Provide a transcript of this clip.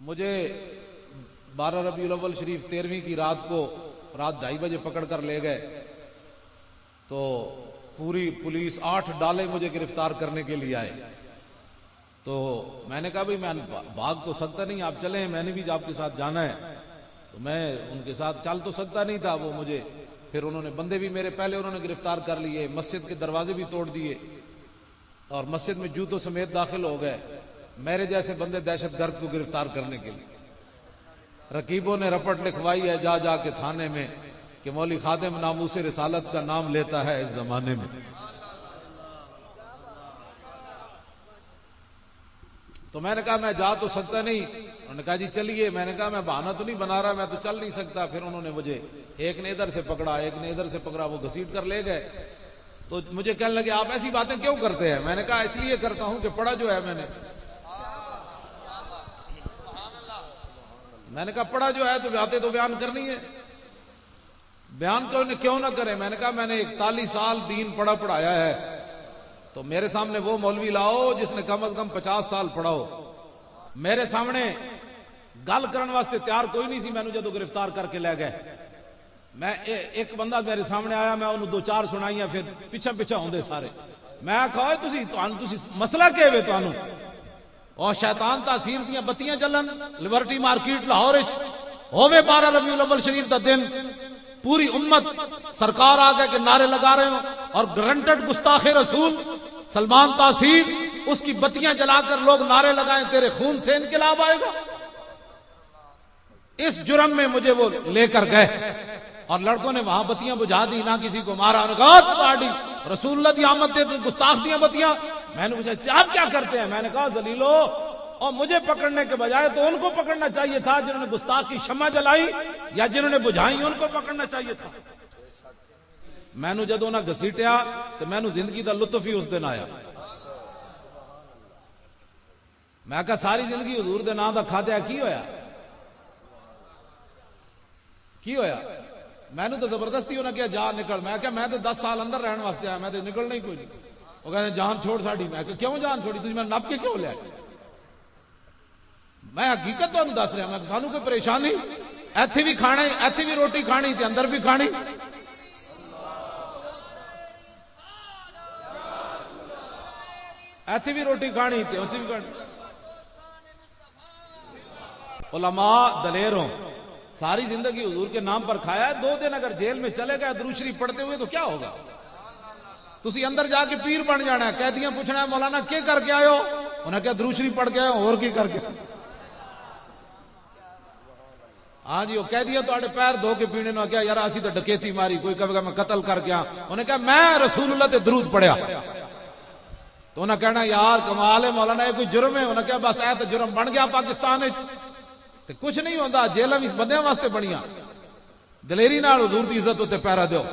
مجھے 12 ربیع الاول شریف 13ویں کی رات کو رات 2:30 بجے پکڑ کر لے گئے تو پوری پولیس 8 ڈالے مجھے گرفتار کرنے کے لیے آئے. تو میں نے کہا بھائی میں بھاگ تو سکتا نہیں, آپ چلیں, میں نے بھی آپ کے ساتھ جانا ہے. تو میں ان کے ساتھ چل تو سکتا نہیں تھا. وہ مجھے پھر انہوں نے بندے بھی میرے پہلے انہوں نے گرفتار کر لیے, مسجد کے دروازے بھی توڑ دیے اور مسجد میں جوتوں سمیت داخل ہو گئے. میرے جیسے بندے دہشت گرد کو گرفتار کرنے کے لیے رقیبوں نے رپٹ لکھوائی ہے جا جا کے تھانے میں کہ مولوی خادم ناموس رسالت کا نام لیتا ہے اس زمانے میں. تو میں نے کہا میں جا تو سکتا نہیں. انہوں نے کہا جی چلیے. میں نے کہا میں بہانہ تو نہیں بنا رہا, میں تو چل نہیں سکتا. پھر انہوں نے مجھے ایک نے ادھر سے پکڑا, ایک نے ادھر سے پکڑا, وہ گھسیٹ کر لے گئے. تو مجھے کہنے لگے آپ ایسی باتیں کیوں کرتے ہیں؟ میں نے کہا اس لیے کرتا ہوں کہ پڑھا جو ہے میں نے کہا پڑھا جو ہے تو باتیں تو بیان کرنی ہے, بیان کیوں نہ کریں. میں نے کہا میں نے 41 سال دین پڑھایا ہے, تو میرے سامنے وہ مولوی لاؤ جس نے کم از کم 50 سال پڑھا ہو. میرے سامنے گل کرنے واسطے تیار کوئی نہیں سی. میں نے جدو گرفتار کر کے لے گئے, میں ایک بندہ میرے سامنے آیا, میں انہوں 2-4 سنائیاں, پھر پیچھے ہوندے سارے. میں کہا تسی مسئلہ کیا ہے تانوں؟ اور شیطان تاثیر دیاں بتیاں چلن لبرٹی مارکیٹ لاہور وچ ہووے 12 ربیع الاول شریف دا دن, پوری امت سرکار آ گئے کہ نعرے لگا رہے ہوں, اور گرنٹڈ گستاخ رسول سلمان تاثیر اس کی بتیاں جلا کر لوگ نعرے لگائیں تیرے خون سے انقلاب آئے گا. اس جرم میں مجھے وہ لے کر گئے اور لڑکوں نے وہاں بتیاں بجھا دی, نہ کسی کو مارا, نہ کہا رسول اللہ دی آمد دے گستاخ دیاں بتیاں. میں نے پوچھا آپ کیا کرتے ہیں؟ میں نے کہا ذلیلو, اور مجھے پکڑنے کے بجائے تو ان کو پکڑنا چاہیے تھا جنہوں نے گستاخ کی شمع جلائی, یا جنہوں نے بجھائی ان کو پکڑنا چاہیے تھا. میں نے جدوں نہ گھسیٹیا تو میں نے زندگی دا لطف ہی اس دن آیا. میں کہا ساری زندگی حضور دے نام دا کھادیا کی ہویا؟ میں نے تو زبردستی انہوں نے کہا جا نکل. میں کہا میں تو 10 سال اندر رہنے واسطے آیا, میں تو نکلنا ہی کوئی نہیں. وہ کہتے ہیں جان چھوڑ ساڑی. میں کہا کیوں جان چھوڑی؟ تجھے میں نپ کے کیوں لیا؟ میں حقیقت تو دس رہا, میں سانو کوئی پریشانی ایتھے بھی کھانا, ایتھے بھی روٹی کھانی تے اندر بھی کھانی. ایتھے بھی روٹی کھانی تے اتھے بھی کھانی. علماء دلیر ہوں, ساری زندگی حضور کے نام پر کھایا ہے. 2 دن اگر جیل میں چلے گئے درود شریف پڑھتے ہوئے تو کیا ہوگا؟ تسی اندر جا کے پیر بن جانا ہے. قیدیاں پوچھنا ہے مولانا کیا کر کے آئے ہو؟ انہوں نے کہا درود شریف پڑھ کے آئے ہو, اور کی کر کے. ہاں جی, وہ قیدیاں تو پیر دھو کے پینے نہ کیا یار اسی تو ڈکیتی ماری, کوئی کہے گا میں قتل کر کے. انہوں نے کہا میں رسول اللہ تے درود پڑھیا. تو انہوں نے کہنا یار کمال ہے مولانا, یہ کوئی جرم ہے؟ انہوں نے کہا بس اے تو جرم بن گیا پاکستان وچ, تے کچھ نہیں ہوندا. جیلاں وچ بندیاں واسطے بنیاں. دلیری نال حضور دی عزت تے پیرا دیو.